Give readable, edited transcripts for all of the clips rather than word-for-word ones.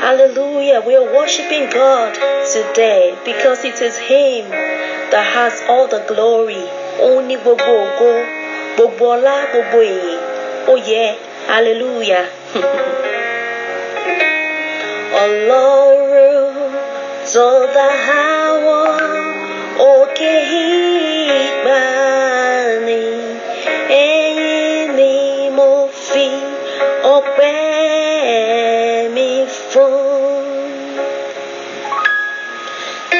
Hallelujah. We are worshiping God today because it is Him that has all the glory. Only gbogbo ògo, gbogbo ọlá, gbogbo ìyìn. Oh yeah. Hallelujah. Ọlọ́run tó dá àwọn òkè ìgbàanì, ẹ̀yin ni mo fi ọpẹ́ mi fún.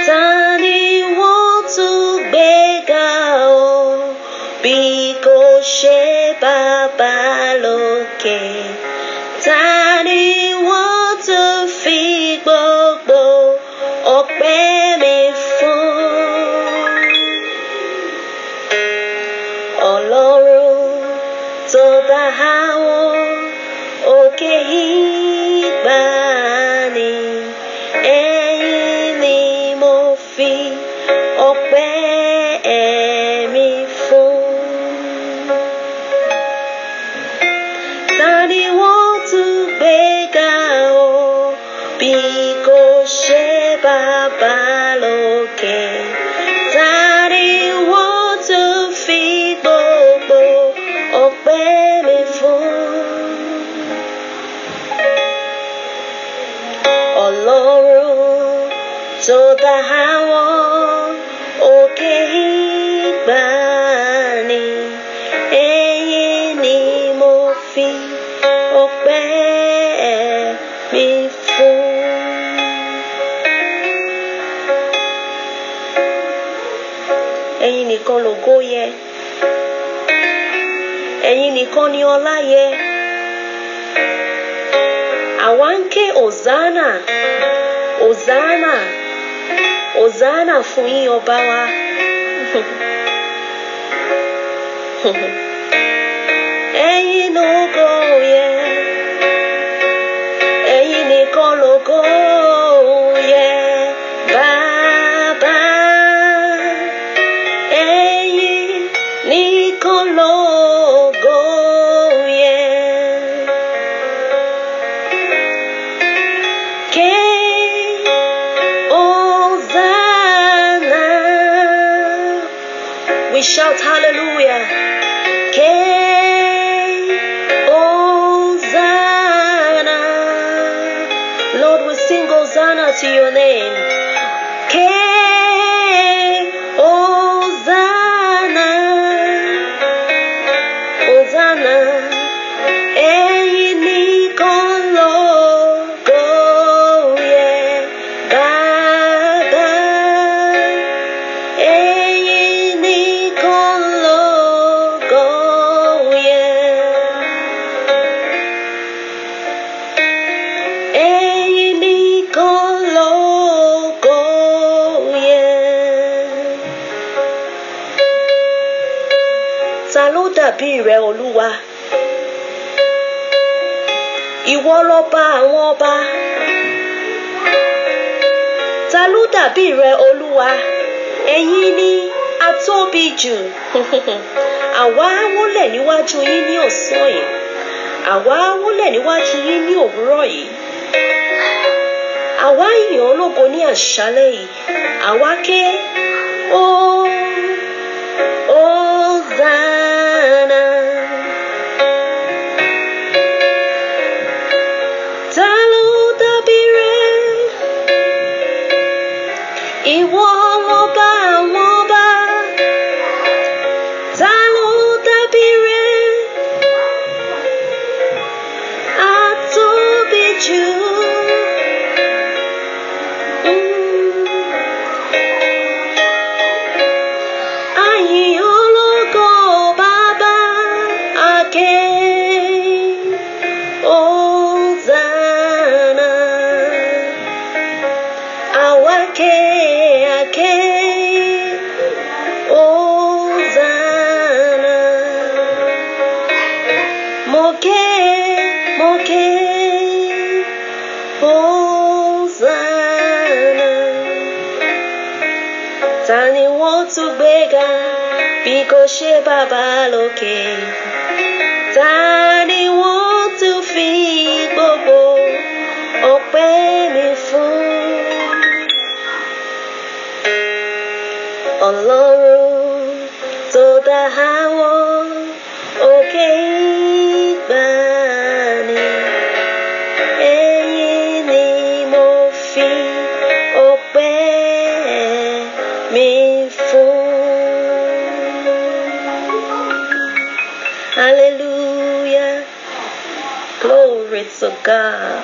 Ta ni wọ́n tún gbéga o bí kò ṣe Baba lókè? Ta ni wọ́n tún fi gbogbo ọpẹ́ mi fún? Ọlọ́run tó dá àwọn òkè ìgbàanì, ẹ̀yin ni mo fi ọpẹ́ mi fún. Ta ni wọ́n tún gbéga o bí kò ṣe Baba lókè? Ta ni wọ́n tún fi gbogbo ọpẹ́ mi fún? Ọlọ́run tó dá àwọn òkè ìgbàanì, ẹ̀yin ni mo fi ọpẹ́ mi fún. Ẹ̀yin nìkan lògo yẹ, ẹ̀yin nìkan ni ọlá yẹ. Àwa ń ké Hosanna, Hosanna, Hosanna fún yín ọba wa. Ẹ̀yin lògo yẹ, ẹ̀yin nìkan lògo yẹ, Baba. Ẹ̀yin nìkan lògo yẹ. Hosanna, we shout hallelujah. Hosanna, Lord, we sing Hosanna to your name. Hosanna, Hosanna, ẹ̀yin nìkan lógo yẹ, Baba. Ẹ̀yin nìkan lógo yẹ. Ẹ̀yin nìkan lógo yẹ. Ta ló dàbí rẹ, Olúwa? Ìwọ lọba àwọn ọba. Ta ló dàbí rẹ, Olúwa? Ẹ̀yin ni atóbi jù. Àwa wólẹ̀ níwájú yín ní ọ̀sán yìí. Àwa wólẹ̀ níwájú yín ní òwúrọ̀ yìí. Àwa yìn ọ́ lógo ní àṣálẹ́ yìí. Àwa ké Hosanna. Ta ló dàbí rẹ? Ìwọ lọba àwọn ọba. Ta ló dàbí rẹ? Atóbi jù. A yìn ọ́ lógo, Baba. A ké Hosanna. Àwa ké Hosanna. Mo ké Hosanna. Ta ni wọ́n tún gbéga bí kò ṣe Baba lókè? Ta ni wọ́n tún fi gbogbo ọpẹ́ tó dá àwọn òkè ìgbàanì. Èyí ni mo fi ọpẹ́ mi fún. Hallelujah. Glory to God.